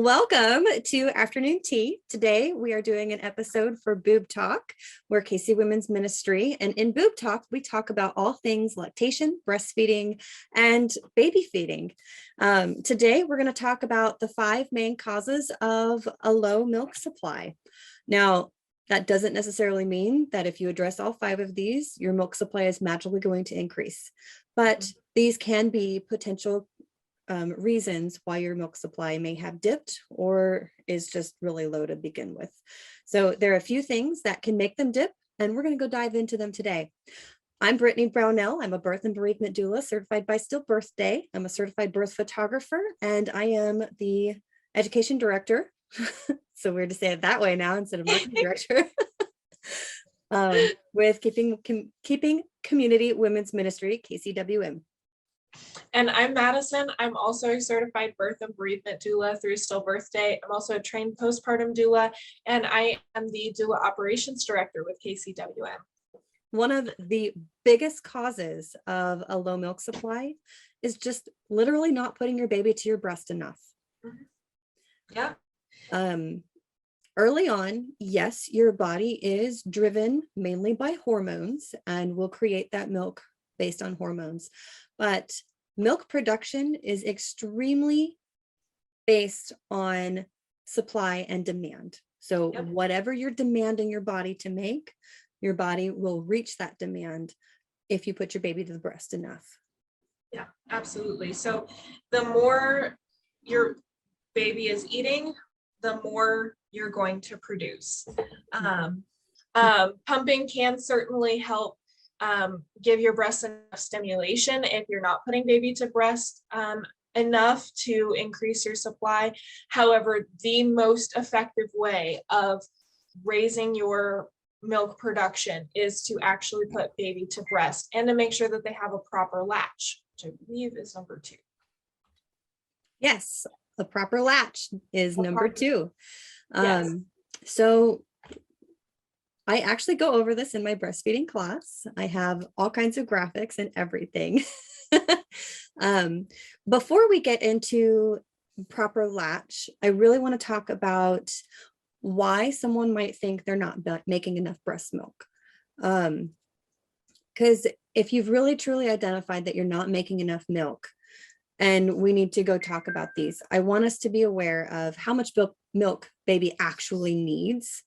Welcome to Afternoon Tea. Today we are doing an episode for Boob Talk. We're Casey Women's Ministry, and in Boob Talk we talk about all things lactation, breastfeeding, and baby feeding. Today we're going to talk about the 5 main causes of a low milk supply. Now, that doesn't necessarily mean that if you address all 5 of these, your milk supply is magically going to increase, but these can be potential reasons why your milk supply may have dipped or is just really low to begin with. So there are a few things that can make them dip, and we're going to go dive into them today. I'm Brittany Brownell. I'm a birth and bereavement doula certified by Still Birthday. I'm a certified birth photographer, and I am the education director. So weird to say it that way now instead of marketing director. With Keeping Community Women's Ministry, KCWM. And I'm Madison. I'm also a certified birth and bereavement doula through Still Birthday. I'm also a trained postpartum doula, and I am the doula operations director with KCWM. One of the biggest causes of a low milk supply is just literally not putting your baby to your breast enough. Yeah. Early on, yes, your body is driven mainly by hormones and will create that milk based on hormones. But milk production is extremely based on supply and demand. So whatever you're demanding your body to make, your body will reach that demand if you put your baby to the breast enough. Yeah, absolutely. So the more your baby is eating, the more you're going to produce. Pumping can certainly help give your breast enough stimulation if you're not putting baby to breast enough to increase your supply. However, the most effective way of raising your milk production is to actually put baby to breast and to make sure that they have a proper latch, which I believe is number 2. Yes, a proper latch is number 2. Yes. So I actually go over this in my breastfeeding class. I have all kinds of graphics and everything. Before we get into proper latch, I really want to talk about why someone might think they're not making enough breast milk. Because if you've really truly identified that you're not making enough milk, and we need to go talk about these, I want us to be aware of how much milk baby actually needs,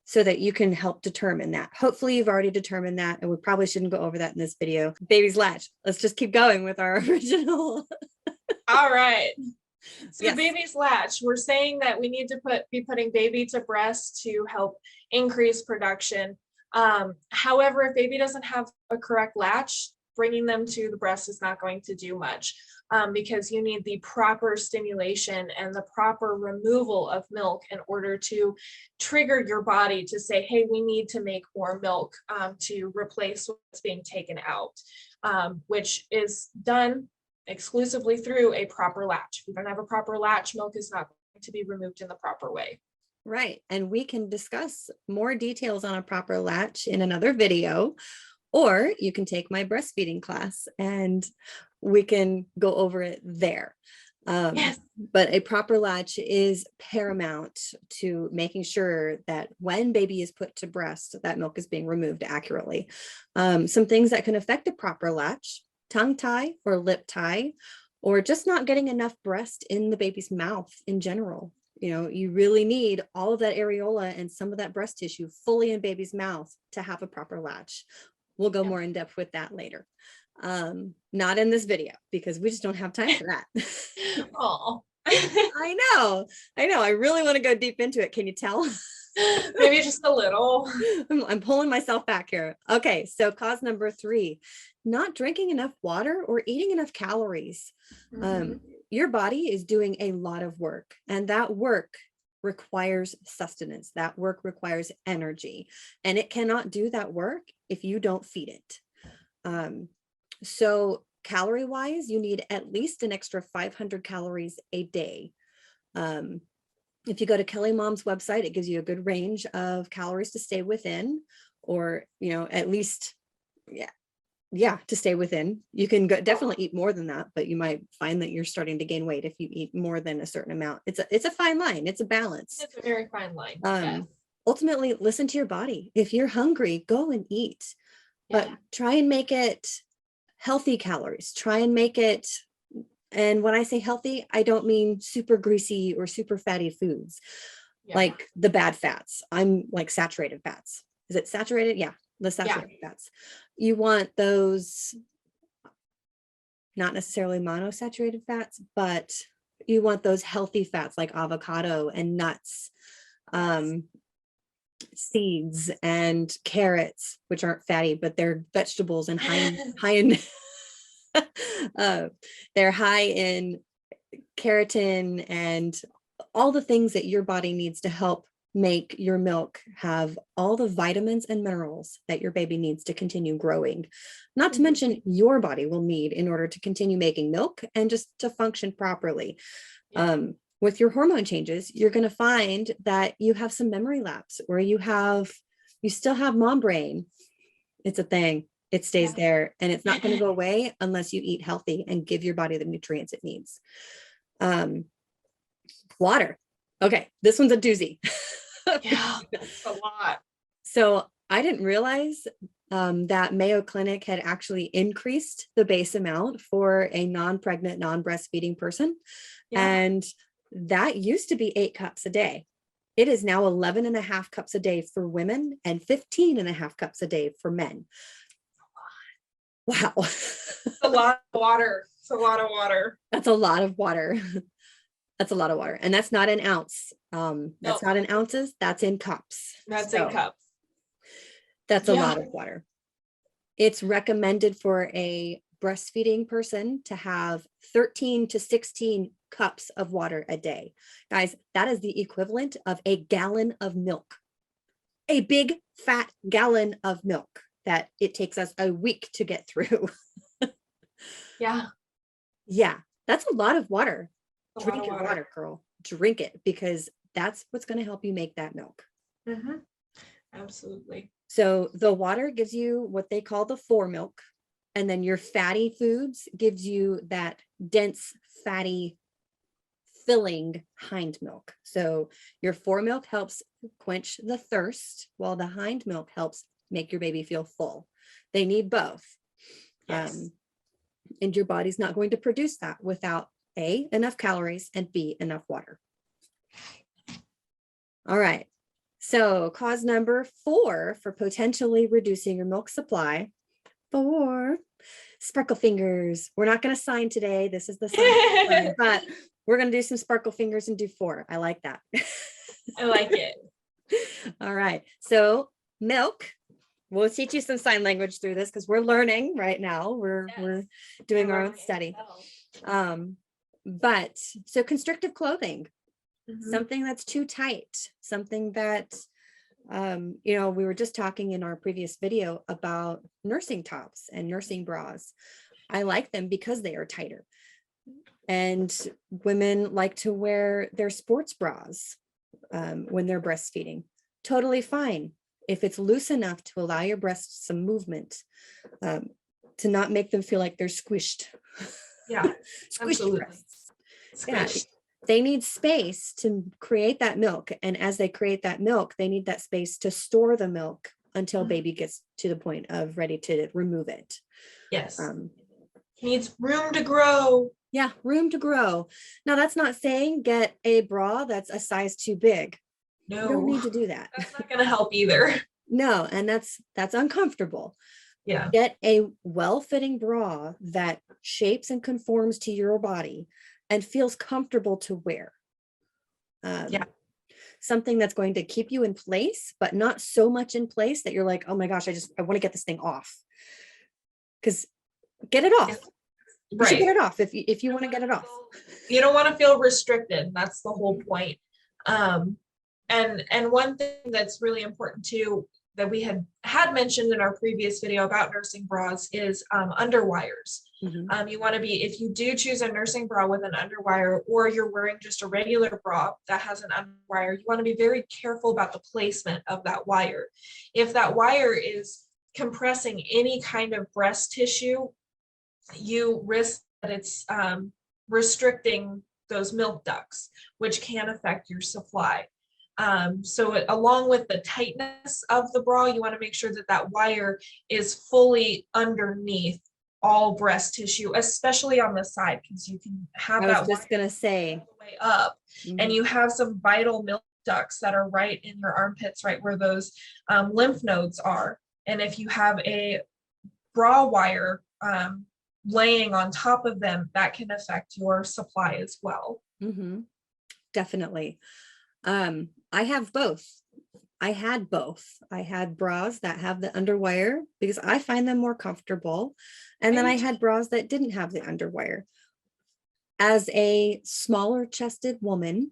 so that you can help determine that. Hopefully you've already determined that, and we probably shouldn't go over that in this video. Baby's latch. Let's just keep going with our original. All right. So yes. Baby's latch, we're saying that we need to be putting baby to breast to help increase production. However, if baby doesn't have a correct latch, bringing them to the breast is not going to do much. Because you need the proper stimulation and the proper removal of milk in order to trigger your body to say, hey, we need to make more milk to replace what's being taken out, which is done exclusively through a proper latch. If you don't have a proper latch, milk is not going to be removed in the proper way. Right. And we can discuss more details on a proper latch in another video, or you can take my breastfeeding class and we can go over it there. Yes. But a proper latch is paramount to making sure that when baby is put to breast, that milk is being removed accurately. Some things that can affect a proper latch: tongue tie or lip tie, or just not getting enough breast in the baby's mouth in general. You know, you really need all of that areola and some of that breast tissue fully in baby's mouth to have a proper latch. We'll go more in depth with that later. Not in this video because we just don't have time for that. Oh, I know. I really want to go deep into it. Can you tell? Maybe just a little. I'm pulling myself back here. Okay, so cause number 3, not drinking enough water or eating enough calories. Your body is doing a lot of work, and that work requires sustenance. That work requires energy, and it cannot do that work if you don't feed it. So calorie wise, you need at least an extra 500 calories a day. If you go to Kelly Mom's website, it gives you a good range of calories to stay within, or, you know, at least, yeah, to stay within. You can definitely eat more than that, but you might find that you're starting to gain weight if you eat more than a certain amount. It's a fine line. It's a balance. It's a very fine line. Yes. Ultimately, listen to your body. If you're hungry, go and eat, but try and make it healthy calories. Try and make it, and when I say healthy, I don't mean super greasy or super fatty foods, like the bad fats. I'm like saturated fats. Is it saturated? Yeah, the saturated fats. You want those, not necessarily monosaturated fats, but you want those healthy fats like avocado and nuts, seeds and carrots, which aren't fatty, but they're vegetables and high in they're high in keratin and all the things that your body needs to help make your milk have all the vitamins and minerals that your baby needs to continue growing. Not to mention your body will need in order to continue making milk and just to function properly. With your hormone changes, you're going to find that you have some memory lapse, or you still have mom brain. It's a thing. It stays there, and it's not going to go away unless you eat healthy and give your body the nutrients it needs. Water. Okay, this one's a doozy. Yeah, that's a lot. So I didn't realize that Mayo Clinic had actually increased the base amount for a non-pregnant, non-breastfeeding person. And that used to be 8 cups a day. It is now 11.5 cups a day for women and 15.5 cups a day for men. Wow. A lot of water. It's a lot of water. That's a lot of water. That's a lot of water. And that's not an ounce. That's not in ounces. That's in cups. That's in cups. That's a lot of water. It's recommended for a breastfeeding person to have 13 to 16 cups of water a day. Guys, that is the equivalent of a gallon of milk. A big fat gallon of milk that it takes us a week to get through. Yeah, that's a lot of water. Drink your water, girl. Drink it, because that's what's going to help you make that milk. Absolutely. So the water gives you what they call the foremilk, and then your fatty foods gives you that dense, fatty, filling hind milk. So your foremilk helps quench the thirst, while the hind milk helps make your baby feel full. They need both. And your body's not going to produce that without A, enough calories, and B, enough water. All right. So cause number 4 for potentially reducing your milk supply, 4, sparkle fingers. We're not going to sign today. This is the sign, but we're going to do some sparkle fingers and do 4. I like that. I like it. All right. So milk. We'll teach you some sign language through this because we're learning right now. We're doing our own study. But so constrictive clothing, something that's too tight, something that, we were just talking in our previous video about nursing tops and nursing bras. I like them because they are tighter. And women like to wear their sports bras when they're breastfeeding. Totally fine. If it's loose enough to allow your breasts some movement, to not make them feel like they're squished. Yeah, Squished absolutely. breasts. Yeah, they need space to create that milk. And as they create that milk, they need that space to store the milk until baby gets to the point of ready to remove it. Yes. Needs room to grow. Yeah, room to grow. Now, that's not saying get a bra that's a size too big. No, you don't need to do that. That's not going to help either. No, and that's uncomfortable. Yeah. Get a well-fitting bra that shapes and conforms to your body and feels comfortable to wear. Something that's going to keep you in place, but not so much in place that you're like, oh my gosh, I want to get this thing off. Because get it off. You should get it off if you want to get it off. You don't want to feel restricted. That's the whole point. And one thing that's really important too, that we had mentioned in our previous video about nursing bras is underwires. You want to be, if you do choose a nursing bra with an underwire, or you're wearing just a regular bra that has an underwire, you want to be very careful about the placement of that wire. If that wire is compressing any kind of breast tissue, you risk that it's restricting those milk ducts, which can affect your supply. So along with the tightness of the bra, you want to make sure that that wire is fully underneath all breast tissue, especially on the side, because you can have I that was just gonna say, way up, and mhm, you have some vital milk ducts that are right in your armpits, right where those lymph nodes are. And if you have a bra wire laying on top of them, that can affect your supply as well. mhm, definitely. I have both. I had both. I had bras that have the underwire because I find them more comfortable. And then I had bras that didn't have the underwire. As a smaller chested woman,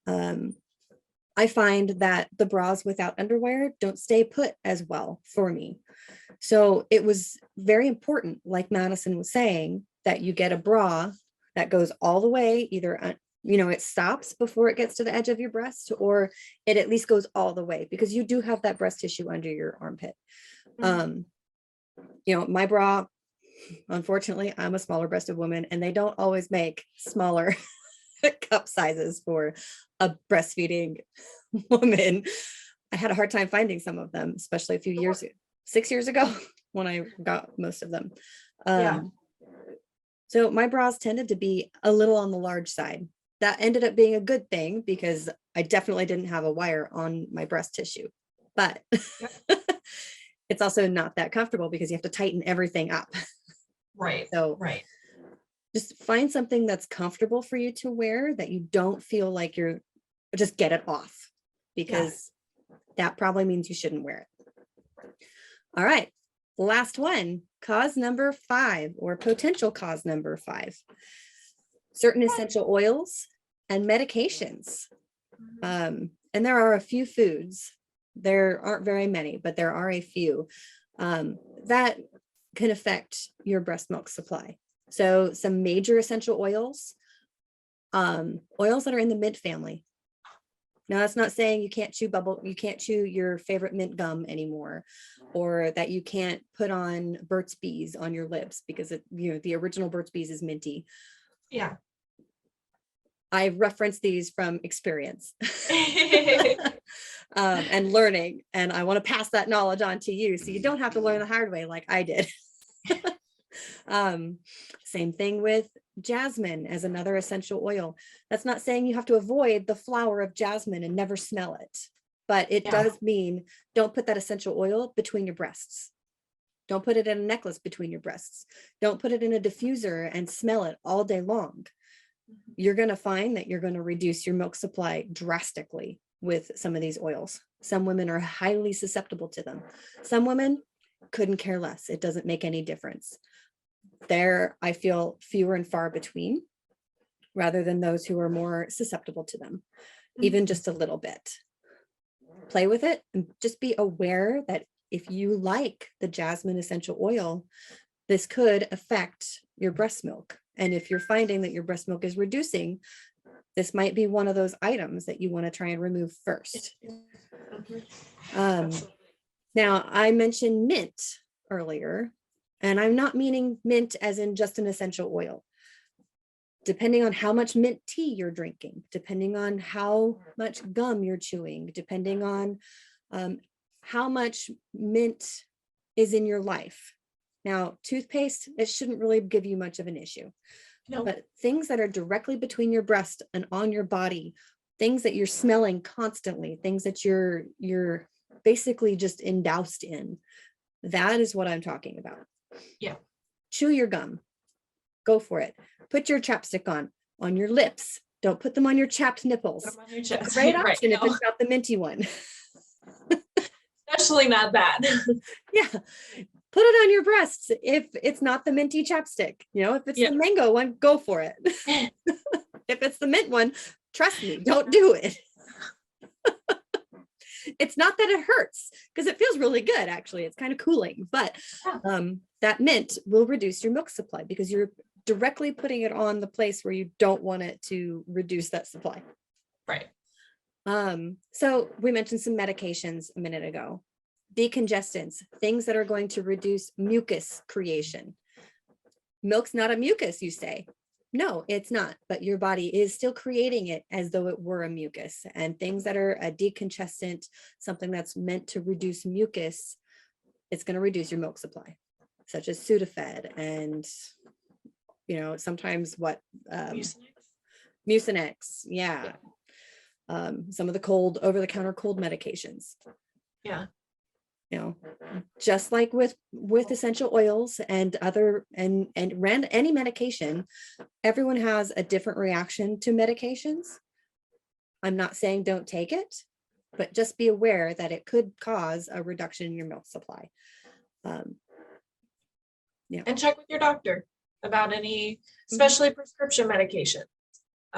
I find that the bras without underwire don't stay put as well for me. So it was very important, like Madison was saying, that you get a bra that goes all the way, either it stops before it gets to the edge of your breast, or it at least goes all the way, because you do have that breast tissue under your armpit. Mhm. My bra, unfortunately, I'm a smaller breasted woman, and they don't always make smaller cup sizes for a breastfeeding woman. I had a hard time finding some of them, especially a few years, 6 years ago, when I got most of them. Yeah. So my bras tended to be a little on the large side. That ended up being a good thing because I definitely didn't have a wire on my breast tissue, but Yep. it's also not that comfortable because you have to tighten everything up. Right. So Right. just find something that's comfortable for you to wear, that you don't feel like you're, just get it off, because that probably means you shouldn't wear it. All right, last one, cause number 5, or potential cause number 5. Certain essential oils and medications. And there are a few foods, there aren't very many, but there are a few that can affect your breast milk supply. So some major essential oils, oils that are in the mint family. Now, that's not saying you can't chew your favorite mint gum anymore, or that you can't put on Burt's Bees on your lips, because the original Burt's Bees is minty. Yeah. I reference these from experience and learning, and I want to pass that knowledge on to you so you don't have to learn the hard way like I did. Same thing with jasmine as another essential oil. That's not saying you have to avoid the flower of jasmine and never smell it, but it does mean don't put that essential oil between your breasts. Don't put it in a necklace between your breasts. Don't put it in a diffuser and smell it all day long. You're going to find that you're going to reduce your milk supply drastically with some of these oils. Some women are highly susceptible to them. Some women couldn't care less. It doesn't make any difference. There, I feel fewer and far between, rather than those who are more susceptible to them, even just a little bit. Play with it and just be aware that if you like the jasmine essential oil, this could affect your breast milk. And if you're finding that your breast milk is reducing, this might be one of those items that you want to try and remove first. Now, I mentioned mint earlier, and I'm not meaning mint as in just an essential oil. Depending on how much mint tea you're drinking, depending on how much gum you're chewing, depending on how much mint is in your life. Now, toothpaste, it shouldn't really give you much of an issue. No. But things that are directly between your breast and on your body, things that you're smelling constantly, things that you're basically just endoused in, that is what I'm talking about. Yeah. Chew your gum. Go for it. Put your chapstick on your lips. Don't put them on your chapped nipples. Put them on your chest. Great option if it's not the minty one. Especially not that. Yeah. Put it on your breasts if it's not the minty chapstick. If it's the mango one, go for it. If it's the mint one, trust me, don't do it. It's not that it hurts, because it feels really good, actually. It's kind of cooling, but that mint will reduce your milk supply because you're directly putting it on the place where you don't want it to reduce that supply. Right. So we mentioned some medications a minute ago. Decongestants, things that are going to reduce mucus creation. Milk's not a mucus, you say. No, it's not, but your body is still creating it as though it were a mucus. And things that are a decongestant, something that's meant to reduce mucus, it's going to reduce your milk supply, such as Sudafed and, sometimes what, Mucinex. Yeah. Some of the over-the-counter cold medications. Yeah. Just like with essential oils and any medication, everyone has a different reaction to medications. I'm not saying don't take it, but just be aware that it could cause a reduction in your milk supply. And check with your doctor about any, especially prescription medication.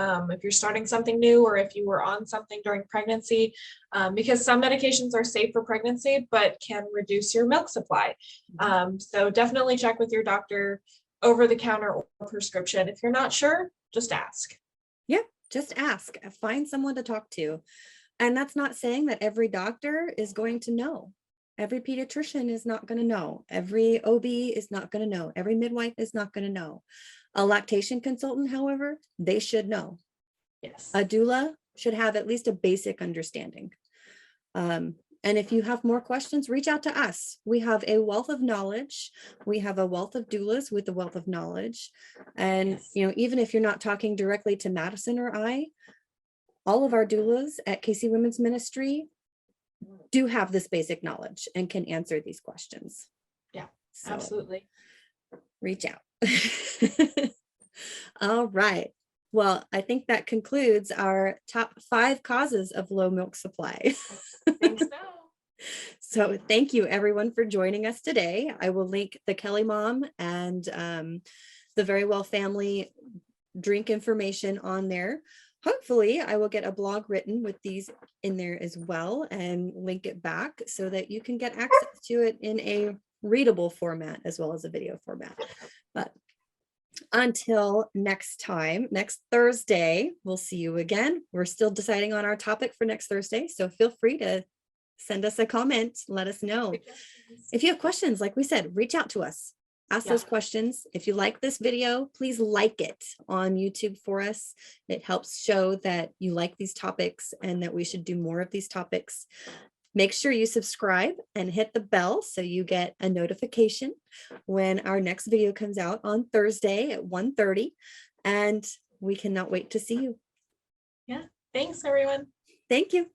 If you're starting something new, or if you were on something during pregnancy, because some medications are safe for pregnancy, but can reduce your milk supply. So definitely check with your doctor, over the counter or prescription. If you're not sure, just ask. Yeah, just ask. Find someone to talk to. And that's not saying that every doctor is going to know. Every pediatrician is not going to know. Every OB is not going to know. Every midwife is not going to know. A lactation consultant, however, they should know. Yes. A doula should have at least a basic understanding. And if you have more questions, reach out to us. We have a wealth of knowledge. We have a wealth of doulas with a wealth of knowledge. And, even if you're not talking directly to Madison or I, all of our doulas at Casey Women's Ministry do have this basic knowledge and can answer these questions. Yeah, so absolutely. Reach out. All right. Well, I think that concludes our top 5 causes of low milk supply. Thanks. So thank you everyone for joining us today. I will link the Kelly Mom and the Very Well family drink information on there. Hopefully I will get a blog written with these in there as well and link it back so that you can get access to it in a readable format as well as a video format. But until next time, next Thursday, we'll see you again. We're still deciding on our topic for next Thursday, so feel free to send us a comment, let us know. If you have questions, like we said, reach out to us. Ask those questions. If you like this video, please like it on YouTube for us. It helps show that you like these topics and that we should do more of these topics. Make sure you subscribe and hit the bell so you get a notification when our next video comes out on Thursday at 1:30. And we cannot wait to see you. Yeah. Thanks, everyone. Thank you.